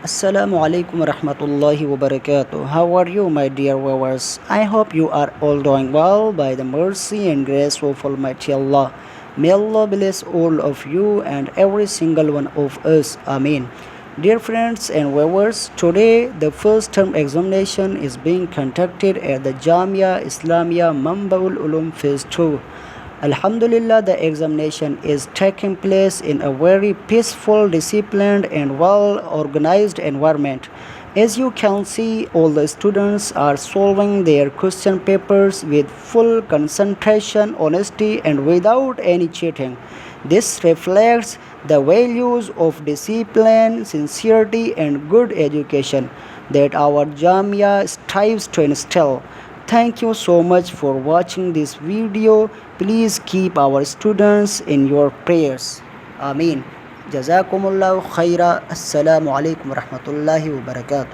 Assalamu alaikum warahmatullahi wabarakatuh. How are you, my dear viewers? I hope you are all doing well by the mercy and grace of Almighty Allah. May Allah bless all of you and every single one of us. Amen. Dear friends and viewers, today the first term examination is being conducted at the Jamia Islamia Mambaul Ulum Phase 2. Alhamdulillah, the examination is taking place in a very peaceful, disciplined and well-organized environment. As you can see, all the students are solving their question papers with full concentration, honesty and without any cheating. This reflects the values of discipline, sincerity and good education that our Jamia strives to instill. Thank you so much for watching this video. Please keep our students in your prayers. Ameen. Jazakumullahu khaira. Assalamu alaikum warahmatullahi wabarakatuh.